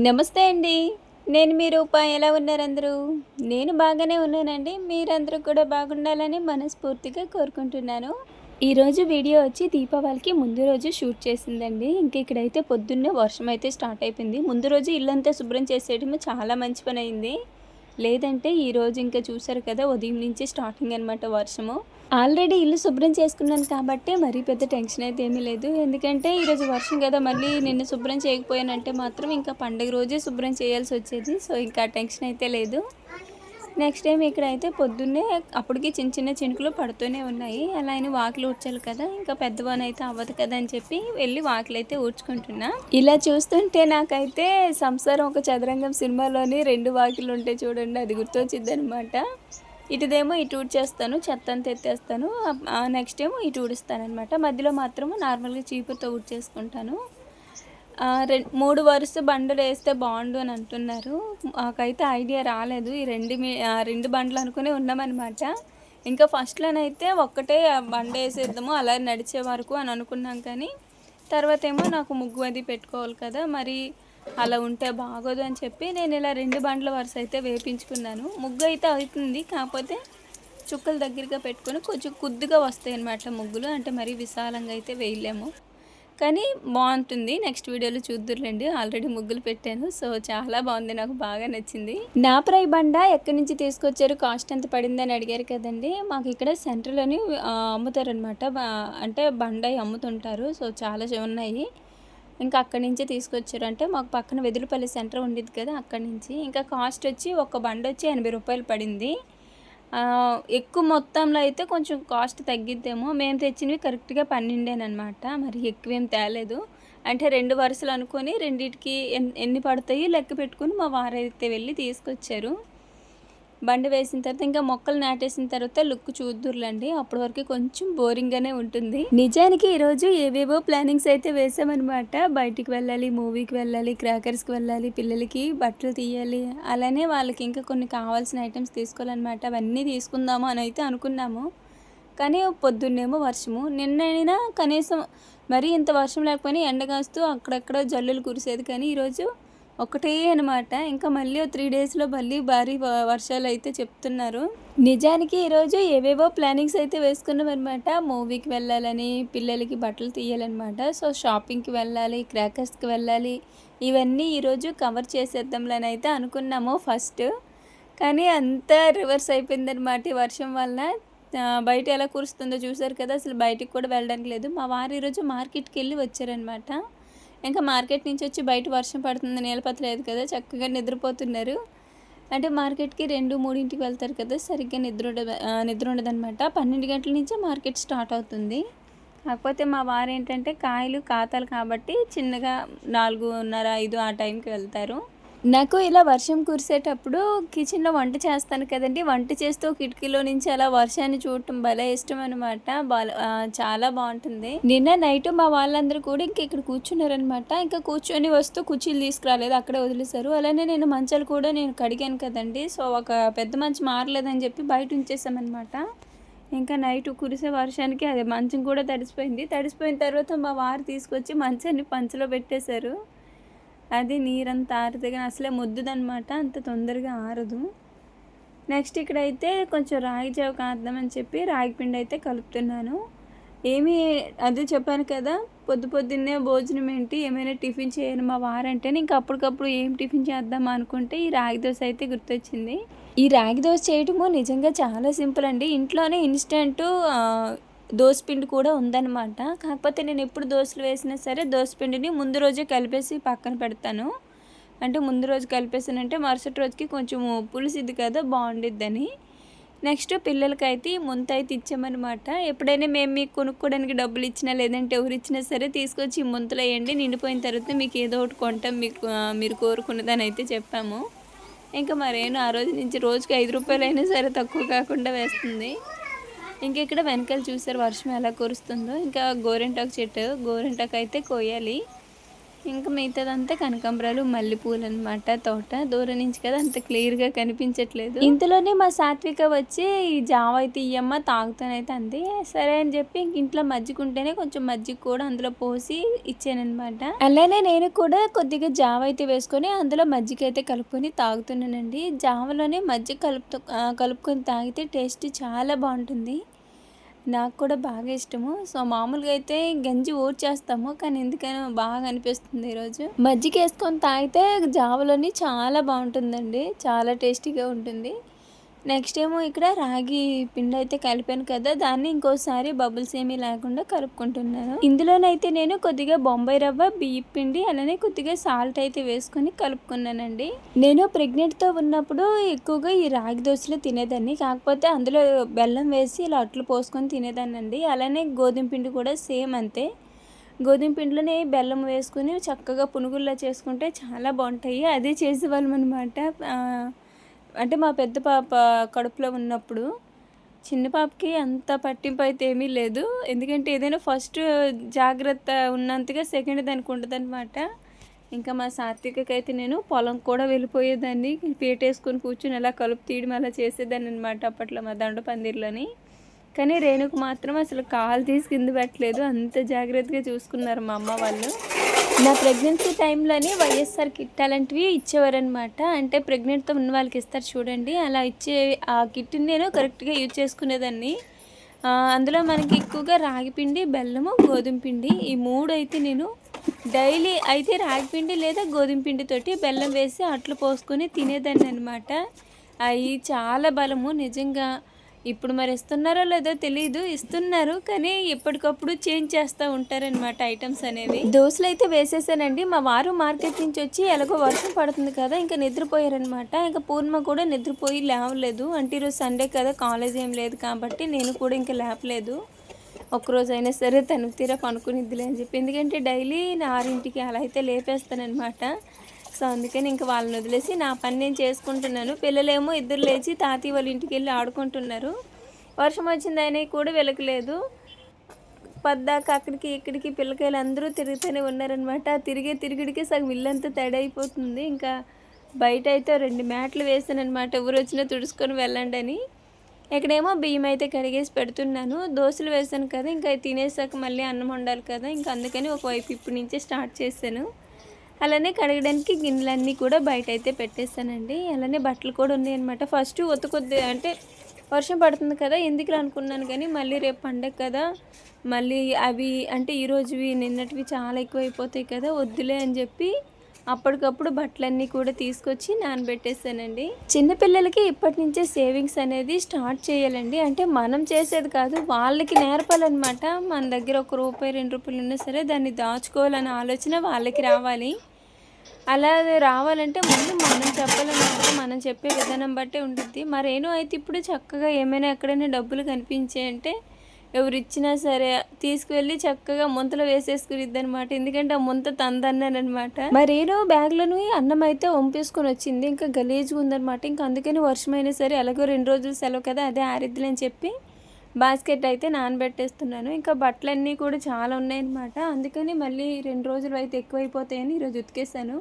నమస్తే అండి. నేను మీ రూప. ఎలా ఉన్నారు అందరూ? నేను బాగానే ఉన్నానండి. మీరందరూ కూడా బాగుండాలని మనస్ఫూర్తిగా కోరుకుంటున్నాను. ఈరోజు వీడియో వచ్చి దీపావళికి ముందు రోజు షూట్ చేసిందండి. ఇంక ఇక్కడైతే పొద్దున్నే వర్షం అయితే స్టార్ట్ అయిపోయింది. ముందు రోజు ఇల్లంతా శుభ్రం చేసేయడము చాలా మంచి పనయింది. లేదంటే ఈరోజు ఇంకా చూసారు కదా, ఉదయం నుంచి స్టార్టింగ్ అనమాట వర్షము. ఆల్రెడీ ఇల్లు శుభ్రం చేసుకున్నాను కాబట్టి మరీ పెద్ద టెన్షన్ అయితే ఏమీ లేదు. ఎందుకంటే ఈరోజు వర్షం కదా, మళ్ళీ నిన్న శుభ్రం చేయకపోయానంటే మాత్రం ఇంకా పండుగ రోజే శుభ్రం చేయాల్సి వచ్చేది. సో ఇంకా టెన్షన్ అయితే లేదు. నెక్స్ట్ టైం ఇక్కడైతే పొద్దున్నే అప్పటికి చిన్న చిన్న చినుకులు పడుతూనే ఉన్నాయి. అలా అని వాకిలు ఊడ్చాలి కదా, ఇంకా పెద్దవానైతే అవ్వదు కదా అని చెప్పి వెళ్ళి వాకిలైతే ఊడ్చుకుంటున్నా. ఇలా చూస్తుంటే నాకైతే సంసారం ఒక చదరంగం సినిమాలోని 2 వాకిలు ఉంటాయి చూడండి, అది గుర్తొచ్చింది అనమాట. ఇటుదేమో ఇటు ఊడ్చేస్తాను, చెత్త అంతా ఎత్తేస్తాను. నెక్స్ట్ ఏమో ఇటు ఊడుస్తానమాట. మధ్యలో మాత్రము నార్మల్గా చీపురుతో ఊడ్చేసుకుంటాను. 3 వరుస బండలు వేస్తే బాగుండు అని అంటున్నారు. మాకైతే ఐడియా రాలేదు. ఈ 2 బండ్లు అనుకుని ఉన్నామన్నమాట. ఇంకా ఫస్ట్లోనైతే ఒక్కటే బండ వేసేద్దాము అలా నడిచే వరకు అని అనుకున్నాం. కానీ తర్వాత ఏమో నాకు ముగ్గు అది పెట్టుకోవాలి కదా, మరి అలా ఉంటే బాగోదు అని చెప్పి నేను ఇలా 2 బండ్ల వరుస అయితే వేపించుకున్నాను. ముగ్గు అయితే అవుతుంది, కాకపోతే చుక్కలు దగ్గరగా పెట్టుకొని కొంచెం కొద్దిగా వస్తాయి అన్నమాట ముగ్గులు. అంటే మరీ విశాలంగా అయితే వేయలేము, కానీ బాగుంటుంది. నెక్స్ట్ వీడియోలో చూద్దురులేండి. ఆల్రెడీ ముగ్గులు పెట్టాను. సో చాలా బాగుంది, నాకు బాగా నచ్చింది. నాపరాయి బండ ఎక్కడి నుంచి తీసుకొచ్చారు, కాస్ట్ ఎంత పడింది అని అడిగారు కదండి. మాకు ఇక్కడ సెంటర్లోని అమ్ముతారనమాట. అంటే బండ అమ్ముతుంటారు. సో చాలా ఉన్నాయి. ఇంకా అక్కడి నుంచే తీసుకొచ్చారు. అంటే మాకు పక్కన వెదులుపల్లి సెంటర్ ఉండేది కదా, అక్కడి నుంచి. ఇంకా కాస్ట్ వచ్చి ఒక బండ వచ్చి 80 రూపాయలు పడింది. ఎక్కువ మొత్తంలో అయితే కొంచెం కాస్ట్ తగ్గిద్దేమో. మేము తెచ్చినవి కరెక్ట్గా 12 అనమాట. మరి ఎక్కువేం తేలేదు. అంటే 2 వరుసలు అనుకొని రెండిటికి ఎన్ని పడతాయి లెక్క పెట్టుకుని మా వారైతే వెళ్ళి తీసుకొచ్చారు. బండి వేసిన తర్వాత ఇంకా మొక్కలు నాటేసిన తర్వాత లుక్ చూద్దురులండి. అప్పటి వరకు కొంచెం బోరింగ్గానే ఉంటుంది. నిజానికి ఈరోజు ఏవేవో ప్లానింగ్స్ అయితే వేసామన్నమాట. బయటికి వెళ్ళాలి, మూవీకి వెళ్ళాలి, క్రాకర్స్కి వెళ్ళాలి, పిల్లలకి బట్టలు తీయాలి, అలానే వాళ్ళకి ఇంకా కొన్ని కావాల్సిన ఐటమ్స్ తీసుకోవాలన్నమాట. అవన్నీ తీసుకుందాము అని అయితే అనుకున్నాము. కానీ పొద్దున్నేమో వర్షము. నిన్నైనా కనీసం మరీ ఇంత వర్షం లేకపోయినా ఎండ కాస్తూ అక్కడక్కడ జల్లులు కురిసేది. కానీ ఈరోజు ఒకటే అనమాట. ఇంకా మళ్ళీ 3 డేస్లో మళ్ళీ భారీ వర్షాలు అయితే చెప్తున్నారు. నిజానికి ఈరోజు ఏవేవో ప్లానింగ్స్ అయితే వేసుకున్నాం అనమాట. మూవీకి వెళ్ళాలని, పిల్లలకి బట్టలు తీయాలన్నమాట. సో షాపింగ్కి వెళ్ళాలి, క్రాకర్స్కి వెళ్ళాలి, ఇవన్నీ ఈరోజు కవర్ చేసేద్దాంలని అయితే అనుకున్నాము ఫస్ట్. కానీ అంతా రివర్స్ అయిపోయిందనమాట ఈ వర్షం వల్ల. బయట ఎలా కురుస్తుందో చూసారు కదా, అసలు బయటికి కూడా వెళ్ళడానికి లేదు. మా వారు ఈరోజు మార్కెట్కి వెళ్ళి వచ్చారనమాట. ఇంకా మార్కెట్ నుంచి వచ్చి బయట వర్షం పడుతుంది, నీలపత్తలేదు కదా, చక్కగా నిద్రపోతున్నారు. అంటే మార్కెట్కి 2-3ంటికి వెళ్తారు కదా, సరిగ్గా నిద్ర ఉండదనమాట. 12 గంటల నుంచే మార్కెట్ స్టార్ట్ అవుతుంది. కాకపోతే మా వారు ఏంటంటే కాయలు కాతాలు కాబట్టి చిన్నగా 4:30-5 ఆ టైంకి వెళ్తారు. నాకు ఇలా వర్షం కురిసేటప్పుడు కిచెన్లో వంట చేస్తాను కదండి, వంట చేస్తూ కిటికీలో నుంచి అలా వర్షాన్ని చూడటం భలే ఇష్టం అనమాట. చాలా బాగుంటుంది. నిన్న నైట్ మా వాళ్ళందరూ కూడా ఇక్కడ కూర్చున్నారనమాట. ఇంకా కూర్చొని వస్తూ కుర్చీలు తీసుకురాలేదు, అక్కడే వదిలేశారు. అలానే నేను మంచాలు కూడా నేను కడిగాను కదండి. సో ఒక పెద్ద మంచి మారలేదని చెప్పి బయట ఉంచేసామన్నమాట. ఇంకా నైట్ కురిసే వర్షానికి అది మంచం కూడా తడిసిపోయింది. తడిసిపోయిన తర్వాత మా వారు తీసుకొచ్చి మంచాన్ని పంచలో పెట్టేశారు. అది నీరంతా ఆరితే కానీ అసలే ముద్దుదనమాట, అంత తొందరగా ఆరదు. నెక్స్ట్ ఇక్కడైతే కొంచెం రాగి జావ కాద్దామని చెప్పి రాగి పిండి అయితే కలుపుతున్నాను. అదే చెప్పాను కదా, పొద్దున్నే భోజనం ఏంటి, ఏమైనా టిఫిన్ చేయను మా వారంటే, ఇంకా అప్పటికప్పుడు ఏం టిఫిన్ చేద్దామా అనుకుంటే ఈ రాగి దోశ అయితే గుర్తొచ్చింది. ఈ రాగి దోశ చేయటము నిజంగా చాలా సింపుల్ అండి. ఇంట్లోనే ఇన్స్టెంట్ దోసపిండి కూడా ఉందన్నమాట. కాకపోతే నేను ఎప్పుడు దోశలు వేసినా సరే దోసపిండిని ముందు రోజే కలిపేసి పక్కన పెడతాను. అంటే ముందు రోజు కలిపేసానంటే మరుసటి రోజుకి కొంచెం పులిసిద్ది కదా, బాగుండిద్దని. నెక్స్ట్ పిల్లలకైతే ముంత అయితే ఇచ్చామన్నమాట. ఎప్పుడైనా మేము మీకు కొనుక్కోవడానికి డబ్బులు ఇచ్చినా లేదంటే ఎవరు ఇచ్చినా సరే తీసుకొచ్చి ఈ ముంతలో వేయండి, నిండిపోయిన తర్వాత మీకు ఏదో ఒకటి కొంటాం, మీరు కోరుకున్నదని అయితే చెప్పాము. ఇంకా మరేను ఆ రోజు నుంచి రోజుకి 5 రూపాయలైనా సరే తక్కువ కాకుండా వేస్తుంది. ఇంకా ఇక్కడ వెనకాల చూసారు వర్షం ఎలా కురుస్తుందో. ఇంకా గోరింటాకు చెట్టు, గోరింటాకు అయితే కోయాలి. ఇంకా మిగతాదంతా కనకాంబరాలు మల్లెపూలు అనమాట. తోట దూరం నుంచి కదా అంత క్లియర్గా కనిపించట్లేదు. ఇంతలోనే మా సాత్విక వచ్చి ఈ జావ అయితే ఇయ్యమ్మ తాగుతానైతే అంది. సరే అని చెప్పి ఇంట్లో మజ్జిగ ఉంటేనే కొంచెం మజ్జిగ కూడా అందులో పోసి ఇచ్చానమాట. అలానే నేను కూడా కొద్దిగా జావ అయితే వేసుకొని అందులో మజ్జిగ అయితే కలుపుకొని తాగుతున్నానండి. జావలోనే మజ్జిగ కలుపుకొని తాగితే టేస్ట్ చాలా బాగుంటుంది. నాకు కూడా బాగా ఇష్టము. సో మామూలుగా అయితే గంజి ఊడ్చేస్తాము, కానీ ఎందుకైనా బాగా అనిపిస్తుంది ఈరోజు. మజ్జిగ వేసుకొని తాగితే జావలోని చాలా బాగుంటుందండి, చాలా టేస్టీగా ఉంటుంది. నెక్స్ట్ ఏమో ఇక్కడ రాగి పిండి అయితే కలిపాను కదా, దాన్ని ఇంకోసారి బబుల్స్ ఏమీ లేకుండా కలుపుకుంటున్నాను. ఇందులోనైతే నేను కొద్దిగా బొంబాయి రవ్వ, బియ్యం పిండి, అలానే కొద్దిగా సాల్ట్ అయితే వేసుకొని కలుపుకున్నానండి. నేను ప్రెగ్నెంట్తో ఉన్నప్పుడు ఎక్కువగా ఈ రాగి దోశలు తినేదాన్ని, కాకపోతే అందులో బెల్లం వేసి ఇలా అట్లు పోసుకొని తినేదాన్ని అండి. అలానే గోధుమ పిండి కూడా సేమ్ అంతే. గోధుమ పిండిలోనే బెల్లం వేసుకుని చక్కగా పునుగుల్లా చేసుకుంటే చాలా బాగుంటాయి. అదే చేసేవాళ్ళం అనమాట. అంటే మా పెద్ద పాప కడుపులో ఉన్నప్పుడు. చిన్న పాపకి అంత పట్టింపు అయితే ఏమీ లేదు, ఎందుకంటే ఏదైనా ఫస్ట్ జాగ్రత్త ఉన్నంతగా సెకండ్ దానికి ఉంటుందన్నమాట. ఇంకా మా సాత్వికకి అయితే నేను పొలం కూడా వెళ్ళిపోయేదాన్ని, పీటేసుకొని కూర్చుని అలా కలుపు తీయడం అలా చేసేదాన్ని అనమాట అప్పట్లో మా దండ పందిర్లని. కానీ రేణుకు మాత్రం అసలు కాలు తీసి కింద పెట్టలేదు, అంత జాగ్రత్తగా చూసుకున్నారు మా అమ్మ వాళ్ళు. నా ప్రెగ్నెన్సీ టైంలోని వైఎస్ఆర్ కిట్ అలాంటివి ఇచ్చేవారనమాట. అంటే ప్రెగ్నెంట్తో ఉన్న వాళ్ళకి ఇస్తారు చూడండి, అలా ఇచ్చే ఆ కిట్ని నేను కరెక్ట్గా యూజ్ చేసుకునేదాన్ని. అందులో మనకి ఎక్కువగా రాగిపిండి, బెల్లము, గోధుమ పిండి, ఈ మూడు అయితే నేను డైలీ అయితే రాగిపిండి లేదా గోధుమ పిండితోటి బెల్లం వేసి అట్లు పోసుకొని తినేదాన్ని అనమాట. అవి చాలా బలము నిజంగా. ఇప్పుడు మరి ఇస్తున్నారో లేదో తెలియదు, ఇస్తున్నారు కానీ ఎప్పటికప్పుడు చేంజ్ చేస్తూ ఉంటారనమాట ఐటమ్స్ అనేవి. దోశలు అయితే వేసేసానండి. మా వారు మార్కెట్ నుంచి వచ్చి ఎలాగో వర్షం పడుతుంది కదా ఇంకా నిద్రపోయారనమాట. ఇంకా పూర్ణ కూడా నిద్రపోయి లేవలేదు. అంటే ఈరోజు సండే కదా, కాలేజ్ ఏం లేదు కాబట్టి నేను కూడా ఇంకా లేపలేదు. ఒక్కరోజు అయినా సరే తనకు తీరా పనుకునిద్దిలే అని చెప్పి, ఎందుకంటే డైలీ 6ంటికి అలా అయితే లేపేస్తానమాట. సో అందుకని ఇంకా వాళ్ళని వదిలేసి నా పని నేను చేసుకుంటున్నాను. పిల్లలేమో ఇద్దరు లేచి తాతయ్య వాళ్ళ ఇంటికి వెళ్ళి ఆడుకుంటున్నారు. వర్షం వచ్చింది అయినా కూడా వెలకలేదు. పద్దాక అక్కడికి ఇక్కడికి పిల్లకాయలు అందరూ తిరుగుతూనే ఉన్నారనమాట. తిరిగిడికి సగం ఇల్లంతా తడైపోతుంది. ఇంకా బయట అయితే 2 మ్యాట్లు వేసానమాట, ఎవరు వచ్చినా తుడుచుకొని వెళ్ళండి అని. ఇక్కడేమో బియ్యం అయితే కడిగేసి పెడుతున్నాను. దోశలు వేసాను కదా, ఇంకా తినేసాక మళ్ళీ అన్నం వండాలి కదా, ఇంకా అందుకని ఒకవైపు ఇప్పటి నుంచే స్టార్ట్ చేశాను. అలానే కడగడానికి గిన్నెలన్నీ కూడా బయట అయితే పెట్టేస్తానండి. అలానే బట్టలు కూడా ఉన్నాయన్నమాట. ఫస్ట్ ఒత్తుకొద్ది అంటే వర్షం పడుతుంది కదా ఎందుకు అనుకున్నాను, కానీ మళ్ళీ రేపు పండగ కదా, మళ్ళీ అవి అంటే ఈరోజువి నిన్నటివి చాలా ఎక్కువ అయిపోతాయి కదా, వద్దులే అని చెప్పి అప్పటికప్పుడు బట్టలన్నీ కూడా తీసుకొచ్చి నానబెట్టేసానండి. చిన్నపిల్లలకి ఇప్పటి నుంచే సేవింగ్స్ అనేది స్టార్ట్ చేయాలండి. అంటే మనం చేసేది కాదు, వాళ్ళకి నేర్పాలన్నమాట. మన దగ్గర ₹1, ₹2 ఉన్నా సరే దాన్ని దాచుకోవాలనే ఆలోచన వాళ్ళకి రావాలి. అలా రావాలంటే ముందు మనం చెప్పాలన్నమాట, మనం చెప్పే విధానం బట్టే ఉంటుంది. మరేనో అయితే ఇప్పుడు చక్కగా ఏమైనా ఎక్కడైనా డబ్బులు కనిపించాయంటే ఎవరు ఇచ్చినా సరే తీసుకువెళ్ళి చక్కగా ముంతలో వేసేసుకునిద్ది అనమాట. ఎందుకంటే ఆ ముంత తందన్నానమాట. మరేనో బ్యాగ్లోని అన్నం అయితే వంపేసుకొని వచ్చింది, ఇంకా గలీజ్గా ఉందనమాట. ఇంకా అందుకని వర్షమైనా సరే ఎలాగో 2 రోజులు సెలవు కదా, అదే ఆరిద్దులని చెప్పి బాస్కెట్ అయితే నానబెట్టేస్తున్నాను. ఇంకా బట్టలన్నీ కూడా చాలా ఉన్నాయన్నమాట. అందుకని మళ్ళీ 2 రోజులు అయితే ఎక్కువైపోతాయని ఈరోజు ఉతికేసాను.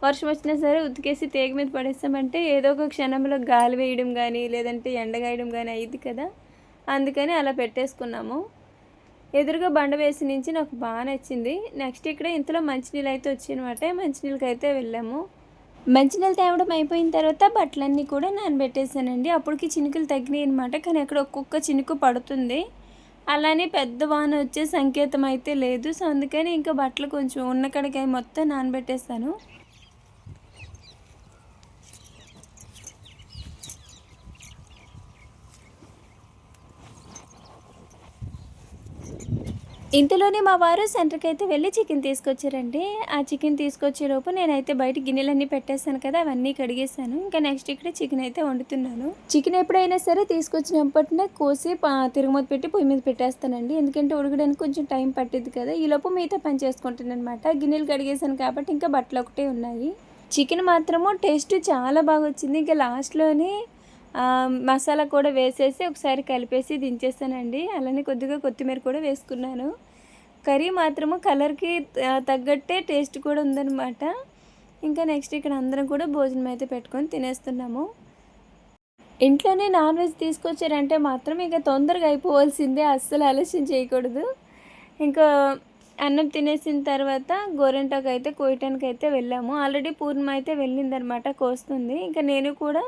వర్షం వచ్చినా సరే ఉతికేసి తేగ మీద పడేస్తామంటే ఏదో ఒక క్షణంలో గాలి వేయడం కానీ లేదంటే ఎండగాయడం కానీ అయ్యిద్ది కదా, అందుకని అలా పెట్టేసుకున్నాము. ఎదురుగా బండ వేసి నుంచి నాకు బాగా నచ్చింది. నెక్స్ట్ ఇక్కడ ఇంతలో మంచినీళ్ళు అయితే వచ్చాయన్నమాట. మంచినీళ్ళకి అయితే వెళ్ళాము. మంచినీళ్ళు తేవడం అయిపోయిన తర్వాత బట్టలన్నీ కూడా నానబెట్టేసానండి. అప్పటికి చినుకులు తగ్గినాయి అనమాట, కానీ అక్కడ ఒక్కొక్క చినుకు పడుతుంది. అలానే పెద్ద వాన వచ్చే సంకేతం అయితే లేదు. సో అందుకని ఇంకా బట్టలు కొంచెం ఉన్న కడికి మొత్తం నానబెట్టేస్తాను. ఇంతలోనే మా వారు సెంటర్కి అయితే వెళ్ళి చికెన్ తీసుకొచ్చారండి. ఆ చికెన్ తీసుకొచ్చేలోపు నేనైతే బయట గిన్నెలన్నీ పెట్టేస్తాను కదా, అవన్నీ కడిగేసాను. ఇంకా నెక్స్ట్ ఇక్కడ చికెన్ అయితే వండుతున్నాను. చికెన్ ఎప్పుడైనా సరే తీసుకొచ్చినప్పటినే కోసి తిరుగుమతి పెట్టి పొయ్యి మీద పెట్టేస్తానండి, ఎందుకంటే ఉడకడానికి కొంచెం టైం పట్టిద్ది కదా. ఈలోపు మిగతా పని చేసుకుంటాను అనమాట. గిన్నెలు కడిగేసాను కాబట్టి ఇంకా బట్టలు ఒకటే ఉన్నాయి. చికెన్ మాత్రము టేస్ట్ చాలా బాగా వచ్చింది. ఇంకా లాస్ట్లోని మసాలా కూడా వేసేసి ఒకసారి కలిపేసి దించేసానండి. అలానే కొద్దిగా కొత్తిమీర కూడా వేసుకున్నాను. కర్రీ మాత్రము కలర్కి తగ్గట్టే టేస్ట్ కూడా ఉందన్నమాట. ఇంకా నెక్స్ట్ ఇక్కడ అందరం కూడా భోజనం అయితే పెట్టుకొని తినేస్తున్నాము. ఇంట్లోనే నాన్ వెజ్ తీసుకొచ్చారంటే మాత్రం ఇక తొందరగా అయిపోవాల్సిందే, అస్సలు ఆలస్యం చేయకూడదు. ఇంకా అన్నం తినేసిన తర్వాత గోరింటాకు అయితే కోయటానికి అయితే వెళ్ళాము. ఆల్రెడీ పూర్ణిమ అయితే వెళ్ళిందనమాట, కోస్తుంది. ఇంకా నేను కూడా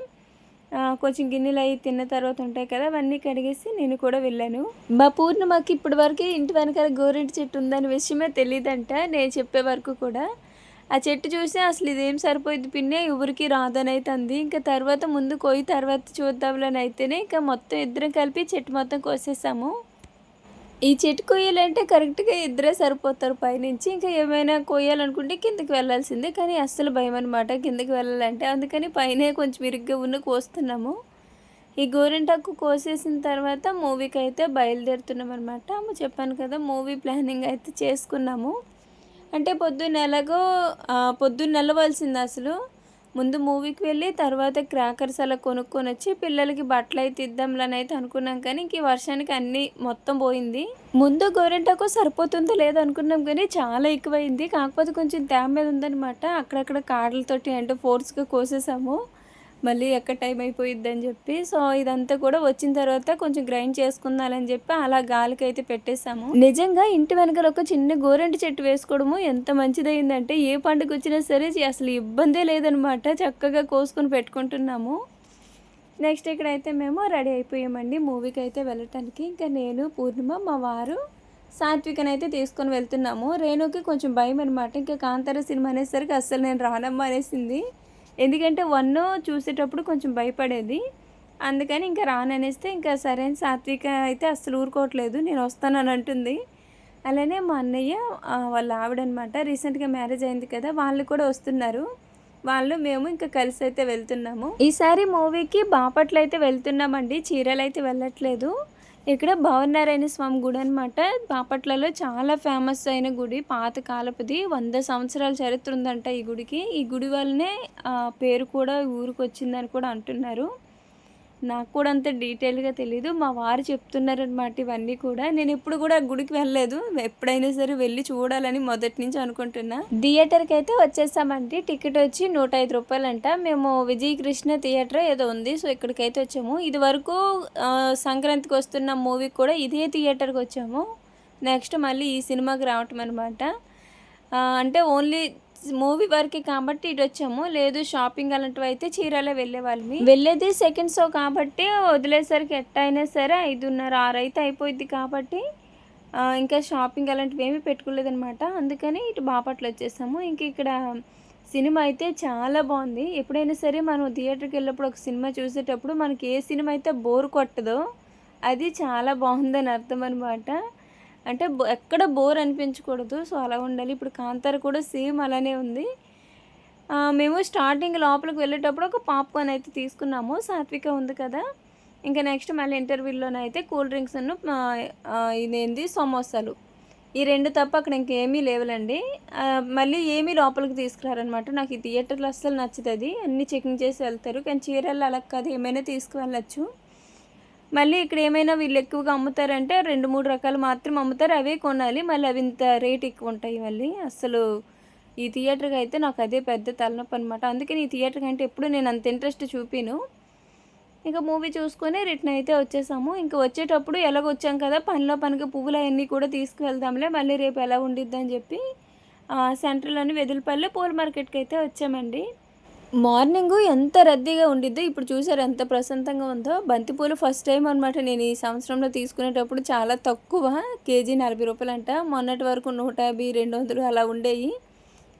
కొంచెం గిన్నెలు అవి తిన్న తర్వాత ఉంటాయి కదా, అవన్నీ కడిగేసి నేను కూడా వెళ్ళాను. మా పూర్ణిమకి ఇప్పటి వరకు ఇంటి వెనకాల గోరింటి చెట్టు ఉందనే విషయమే తెలియదంట నేను చెప్పే వరకు కూడా. ఆ చెట్టు చూసి అసలు ఇదేం సరిపోయింది పిన్నే, ఎవరికి రాదని అయితే అంది. ఇంకా తర్వాత ముందు కోయి తర్వాత చూద్దాంలని అయితేనే ఇంకా మొత్తం ఇద్దరం కలిపి చెట్టు మొత్తం కోసేసాము. ఈ చెట్టు కొయ్యాలంటే కరెక్ట్గా ఇద్దరే సరిపోతారు పైనుంచి. ఇంకా ఏమైనా కొయ్యాలనుకుంటే కిందకి వెళ్ళాల్సిందే, కానీ అస్సలు భయం అనమాట కిందకి వెళ్ళాలంటే. అందుకని పైనే కొంచెం ఇరుగ్గా ఉన్న కోస్తున్నాము. ఈ గోరింటాకు కోసేసిన తర్వాత మూవీకి అయితే బయలుదేరుతున్నాం అనమాట. చెప్పాను కదా, మూవీ ప్లానింగ్ అయితే చేసుకున్నాము. అంటే పొద్దున్న వెళ్ళవలసింది అసలు. ముందు మూవీకి వెళ్ళి తర్వాత క్రాకర్స్ అలా కొనుక్కొని వచ్చి పిల్లలకి బట్టలు అయితే ఇద్దాంలని అయితే అనుకున్నాం, కానీ ఇంక ఈ వర్షానికి అన్నీ మొత్తం పోయింది. ముందు గోరింటాకు సరిపోతుందో లేదో అనుకున్నాం, కానీ చాలా ఎక్కువైంది. కాకపోతే కొంచెం తేమ మీద ఉందనమాట. అక్కడక్కడ కాడలతోటి అంటే ఫోర్స్గా కోసేసాము, మళ్ళీ ఎక్కడ టైం అయిపోయిద్ది అని చెప్పి. సో ఇదంతా కూడా వచ్చిన తర్వాత కొంచెం గ్రైండ్ చేసుకుందాలని చెప్పి అలా గాలికి అయితే పెట్టేసాము. నిజంగా ఇంటి వెనకాల ఒక చిన్న గోరెంటి చెట్టు వేసుకోవడము ఎంత మంచిదైందంటే ఏ పండుగ వచ్చినా సరే అసలు ఇబ్బందే లేదనమాట, చక్కగా కోసుకొని పెట్టుకుంటున్నాము. నెక్స్ట్ ఇక్కడైతే మేము రెడీ అయిపోయామండి మూవీకి అయితే వెళ్ళటానికి. ఇంకా నేను, పూర్ణిమ, మా వారు, సాత్వికనైతే తీసుకొని వెళ్తున్నాము. రేణుకి కొంచెం భయం అనమాట. ఇంకా కాంతార సినిమా అనేసరికి అస్సలు నేను రానమ్మా అనేసింది. ఎందుకంటే 1 చూసేటప్పుడు కొంచెం భయపడేది, అందుకని ఇంకా రాననేస్తే ఇంకా సరే అని సాత్విక అయితే అస్సలు ఊరుకోవట్లేదు, నేను వస్తానని అంటుంది. అలానే మా అన్నయ్య వాళ్ళ ఆవిడనమాట, రీసెంట్గా మ్యారేజ్ అయింది కదా, వాళ్ళు కూడా వస్తున్నారు. మేము ఇంకా కలిసి అయితే వెళ్తున్నాము. ఈసారి మూవీకి బాపట్ల అయితే వెళ్తున్నామండి, చీరలు అయితే వెళ్ళట్లేదు. ఇక్కడ భవనారాయణ స్వామి గుడి అనమాట, బాపట్లలో చాలా ఫేమస్ అయిన గుడి, పాత కాలపుది, 100 సంవత్సరాల చరిత్ర ఉందంట ఈ గుడికి. ఈ గుడి వల్లనే పేరు కూడా ఊరికి వచ్చిందని కూడా అంటున్నారు. నాకు కూడా అంత డీటెయిల్గా తెలీదు, మా వారు చెప్తున్నారనమాట ఇవన్నీ కూడా. నేను ఎప్పుడు కూడా గుడికి వెళ్ళలేదు, ఎప్పుడైనా సరే వెళ్ళి చూడాలని మొదటి నుంచి అనుకుంటున్నా. థియేటర్కి అయితే వచ్చేసామండి. టికెట్ వచ్చి 105 రూపాయలంట. మేము విజయ్ కృష్ణ థియేటర్ ఏదో ఉంది, సో ఇక్కడికైతే వచ్చాము. ఇది వరకు సంక్రాంతికి వస్తున్న మూవీకి కూడా ఇదే థియేటర్కి వచ్చాము. నెక్స్ట్ మళ్ళీ ఈ సినిమాకి రావటం అనమాట. అంటే ఓన్లీ మూవీ వరకు కాబట్టి ఇటు వచ్చాము, లేదు షాపింగ్ అలాంటివి అయితే చీరాలే వెళ్ళేవాళ్ళమి. వెళ్ళేది సెకండ్ షో కాబట్టి వదిలేసరికి ఎట్టయినా సరే 5:30, 6 అయితే అయిపోయింది కాబట్టి ఇంకా షాపింగ్ అలాంటివి ఏమీ పెట్టుకోలేదనమాట. అందుకని ఇటు బాపట్ల వచ్చేసాము. ఇంక ఇక్కడ సినిమా అయితే చాలా బాగుంది. ఎప్పుడైనా సరే మనం థియేటర్కి వెళ్ళినప్పుడు ఒక సినిమా చూసేటప్పుడు మనకి ఏ సినిమా అయితే బోర్ కొట్టదో అది చాలా బాగుందని అర్థం అనమాట. అంటే ఎక్కడ బోర్ అనిపించకూడదు, సో అలా ఉండాలి. ఇప్పుడు కాంతార కూడా సేమ్ అలానే ఉంది. మేము స్టార్టింగ్ లోపలికి వెళ్ళేటప్పుడు ఒక పాప్కార్న్ అయితే తీసుకున్నాము, సాత్విక ఉంది కదా. ఇంకా నెక్స్ట్ మళ్ళీ ఇంటర్వ్యూలోనైతే కూల్ డ్రింక్స్ ఇదేంది సమోసాలు, ఈ 2 తప్ప అక్కడ ఇంకేమీ లేవులండి. మళ్ళీ ఏమీ లోపలికి తీసుకురారనమాట. నాకు ఈ థియేటర్లో అస్సలు నచ్చుతుంది, అన్నీ చెకింగ్ చేసి వెళ్తారు. కానీ చీరలు అలా కాదు, ఏమైనా తీసుకువెళ్ళచ్చు. మళ్ళీ ఇక్కడ ఏమైనా వీళ్ళు ఎక్కువగా అమ్ముతారంటే 2-3 రకాలు మాత్రం అమ్ముతారు, అవే కొనాలి. మళ్ళీ అవి ఇంత రేట్ ఎక్కువ ఉంటాయి. మళ్ళీ అసలు ఈ థియేటర్కి అయితే నాకు అదే పెద్ద తలనొప్పి అనమాట. అందుకని ఈ థియేటర్కి అంటే ఎప్పుడు నేను అంత ఇంట్రెస్ట్ చూపిను. ఇంకా మూవీ చూసుకొని రిటర్న్ అయితే వచ్చేసాము. ఇంకా వచ్చేటప్పుడు ఎలాగ వచ్చాం కదా, పనిగా పువ్వులు అవన్నీ కూడా తీసుకువెళ్దాంలే, మళ్ళీ రేపు ఎలా ఉండిద్దని చెప్పి సెంట్రల్లోని వెదులపల్లి పూల మార్కెట్కి అయితే వచ్చామండి. మార్నింగు ఎంత రద్దీగా ఉండిద్దో ఇప్పుడు చూసారు ఎంత ప్రశాంతంగా ఉందో. బంతిపూలు ఫస్ట్ టైం అనమాట నేను ఈ సంవత్సరంలో తీసుకునేటప్పుడు, చాలా తక్కువ, కేజీ 40 రూపాయలంట. మొన్నటి వరకు 150, 200 అలా ఉండేవి.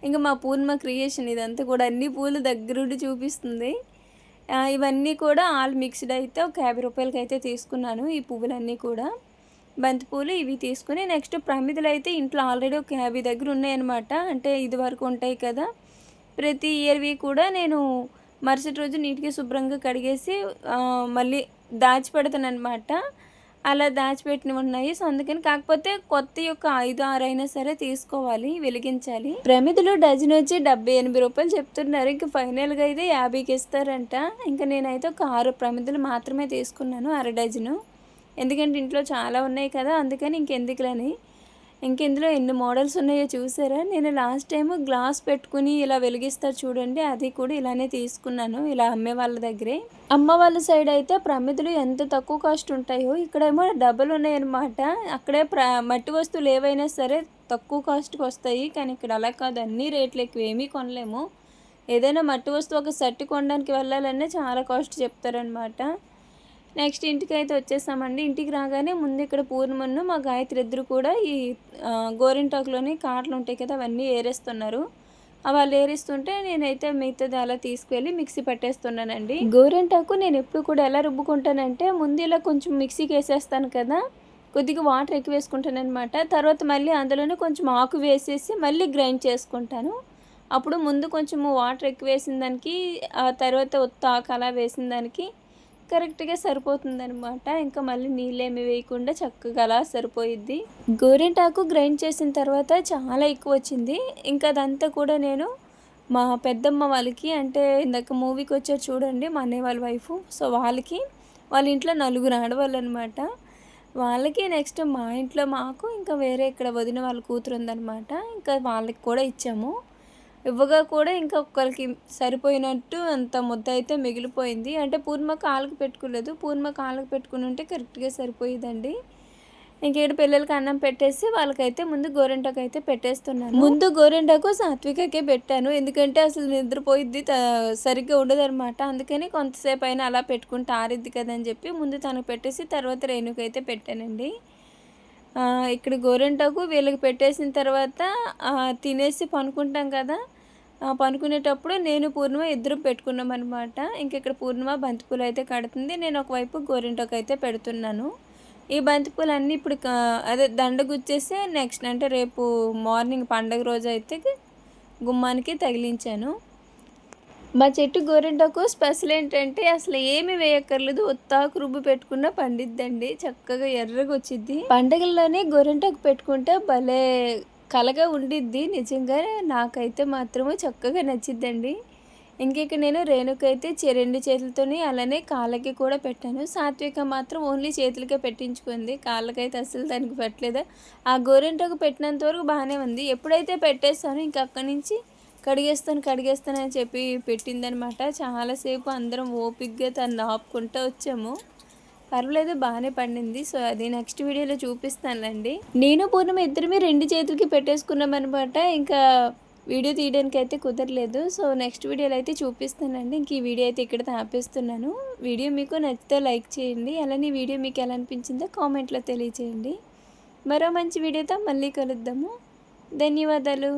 ఇంకా మా పూర్ణిమ క్రియేషన్ ఇదంతా కూడా, అన్ని పూలు దగ్గరుండి చూపిస్తుంది. ఇవన్నీ కూడా ఆల్ మిక్స్డ్ అయితే ఒక 50 రూపాయలకి అయితే తీసుకున్నాను ఈ పువ్వులన్నీ కూడా. బంతిపూలు ఇవి తీసుకుని నెక్స్ట్ ప్రమిదలు అయితే ఇంట్లో ఆల్రెడీ ఒక 50 దగ్గర ఉన్నాయన్నమాట. అంటే ఇది వరకు ఉంటాయి కదా, ప్రతి ఇయర్వి కూడా నేను మరుసటి రోజు నీట్గా శుభ్రంగా కడిగేసి మళ్ళీ దాచిపెడతాను అనమాట. అలా దాచిపెట్టినవి ఉన్నాయి. సో అందుకని, కాకపోతే కొత్త యొక్క 5-6 అయినా సరే తీసుకోవాలి, వెలిగించాలి. ప్రమిదలు డజన్ వచ్చి 78 రూపాయలు చెప్తున్నారు. ఇంకా ఫైనల్గా అయితే 50కి ఇస్తారంట. ఇంకా నేనైతే ఒక 6 ప్రమిదలు మాత్రమే తీసుకున్నాను, 1/2 డజను. ఎందుకంటే ఇంట్లో చాలా ఉన్నాయి కదా, అందుకని ఇంకెందుకులని. ఇంక ఇందులో ఎన్ని మోడల్స్ ఉన్నాయో చూసారా? నేను లాస్ట్ టైం గ్లాస్ పెట్టుకుని ఇలా వెలిగిస్తారు చూడండి, అది కూడా ఇలానే తీసుకున్నాను, ఇలా అమ్మే వాళ్ళ దగ్గరే. అమ్మ వాళ్ళ సైడ్ అయితే ప్రమిదలు ఎంత తక్కువ కాస్ట్ ఉంటాయో ఇక్కడేమో డబల్ ఉన్నాయన్నమాట. అక్కడే మట్టి వస్తువులు ఏవైనా సరే తక్కువ కాస్ట్కి వస్తాయి, కానీ ఇక్కడ అలా కాదు, అన్ని రేట్లు ఎక్కువ, ఏమీ కొనలేము. ఏదైనా మట్టి వస్తువు ఒక సెట్ కొనడానికి వెళ్ళాలన్నా చాలా కాస్ట్ చెప్తారనమాట. నెక్స్ట్ ఇంటికి అయితే వచ్చేసామండి. ఇంటికి రాగానే ముందు ఇక్కడ పూర్ణమన్ను మా గాయత్రి ఇద్దరు కూడా ఈ గోరింటాకులోని కాటలు ఉంటాయి కదా, అవన్నీ ఏరేస్తున్నారు. వాళ్ళు ఏరిస్తుంటే నేనైతే మిగతాది అలా తీసుకువెళ్ళి మిక్సీ పట్టేస్తున్నానండి. గోరింటాకు నేను ఎప్పుడు కూడా ఎలా రుబ్బుకుంటానంటే, ముందు ఇలా కొంచెం మిక్సీకి వేసేస్తాను కదా, కొద్దిగా వాటర్ ఎక్కువ వేసుకుంటాను అనమాట. తర్వాత మళ్ళీ అందులోనే కొంచెం ఆకు వేసేసి మళ్ళీ గ్రైండ్ చేసుకుంటాను. అప్పుడు ముందు కొంచెము వాటర్ ఎక్కువ వేసిన దానికి, ఆ తర్వాత ఒత్త ఆకు అలా వేసిన దానికి కరెక్ట్గా సరిపోతుందనమాట. ఇంకా మళ్ళీ నీళ్ళేమి వేయకుండా చక్కగా అలా సరిపోయిద్ది. గోరింటాకు గ్రైండ్ చేసిన తర్వాత చాలా ఎక్కువ వచ్చింది. ఇంకా అదంతా కూడా నేను మా పెద్దమ్మ వాళ్ళకి, అంటే ఇందాక మూవీకి వచ్చారు చూడండి మా అన్నయ్య వాళ్ళ వైఫ్, సో వాళ్ళకి, వాళ్ళ ఇంట్లో 4 ఆడవాళ్ళు అనమాట, వాళ్ళకి, నెక్స్ట్ మా ఇంట్లో మాకు, ఇంకా వేరే ఇక్కడ వదిన వాళ్ళ కూతురు ఉందనమాట, ఇంకా వాళ్ళకి కూడా ఇచ్చాము. ఇవ్వగా కూడా ఇంకా ఒక్కరికి సరిపోయినట్టు అంత ముద్ద అయితే మిగిలిపోయింది. అంటే పూర్ణిమ కాళ్ళకి పెట్టుకోలేదు, పూర్ణిమ కాళ్ళకి పెట్టుకుని ఉంటే కరెక్ట్గా సరిపోయేదండి. ఇంకేడు పిల్లలకి అన్నం పెట్టేసి వాళ్ళకైతే ముందు గోరింటాకు అయితే పెట్టేస్తున్నాను. ముందు గోరింటాకు సాత్వికకే పెట్టాను, ఎందుకంటే అసలు నిద్రపోయిద్ది, సరిగ్గా ఉండదనమాట. అందుకని కొంతసేపు అయినా అలా పెట్టుకుంటే ఆరిద్ది కదని చెప్పి ముందు తనకు పెట్టేసి తర్వాత రేణుకైతే పెట్టానండి. ఇక్కడ గోరింటాకు వీళ్ళకి పెట్టేసిన తర్వాత తినేసి పనుకుంటాం కదా, పనుకునేటప్పుడు నేను పూర్ణిమ ఇద్దరు పెట్టుకున్నాం అనమాట. ఇంక ఇక్కడ పూర్ణిమ బంతిపూలు అయితే కడుతుంది, నేను ఒకవైపు గోరింటాకు అయితే పెడుతున్నాను. ఈ బంతిపూలన్నీ ఇప్పుడు అదే దండ గుచ్చేసి నెక్స్ట్ అంటే రేపు మార్నింగ్ పండగ రోజు అయితే గుమ్మానికి తగిలించాను. మా చెట్టు గోరింటాకు స్పెషల్ ఏంటంటే అసలు ఏమి వేయక్కర్లేదు, ఒత్తాకు రుబ్బు పెట్టుకున్నా పండిద్దండి, చక్కగా ఎర్రగా వచ్చిద్ది. పండగల్లోనే గోరింటాకు పెట్టుకుంటే భలే కలగా ఉండిద్ది, నిజంగా నాకైతే మాత్రము చక్కగా నచ్చిద్దండి. ఇంక నేను రేణుకైతే 2 చేతులతోని అలానే కాళ్ళకి కూడా పెట్టాను. సాత్విక మాత్రం ఓన్లీ చేతులకే పెట్టించుకుంది, కాళ్ళకైతే అస్సలు దానికి పెట్టలేదు. ఆ గోరింటాకు పెట్టినంత వరకు బాగానే ఉంది, ఎప్పుడైతే పెట్టేస్తానో ఇంక అక్కడి నుంచి కడిగేస్తాను అని చెప్పి పెట్టిందనమాట. చాలాసేపు అందరం ఓపిక్గా తను ఆపుకుంటూ వచ్చాము, పర్వాలేదు బాగానే పండింది. సో అది నెక్స్ట్ వీడియోలో చూపిస్తానులేండి. నేను పూర్ణిమ ఇద్దరిమి 2 చేతులకి పెట్టేసుకున్నాం అనమాట. ఇంకా వీడియో తీయడానికి అయితే కుదరలేదు, సో నెక్స్ట్ వీడియోలో అయితే చూపిస్తానండి. ఇంక ఈ వీడియో అయితే ఇక్కడ ఆపేస్తున్నాను. వీడియో మీకు నచ్చితే లైక్ చేయండి, అలానే ఈ వీడియో మీకు ఎలా అనిపించిందో కామెంట్లో తెలియచేయండి. మరో మంచి వీడియోతో మళ్ళీ కలుద్దాము. ధన్యవాదాలు.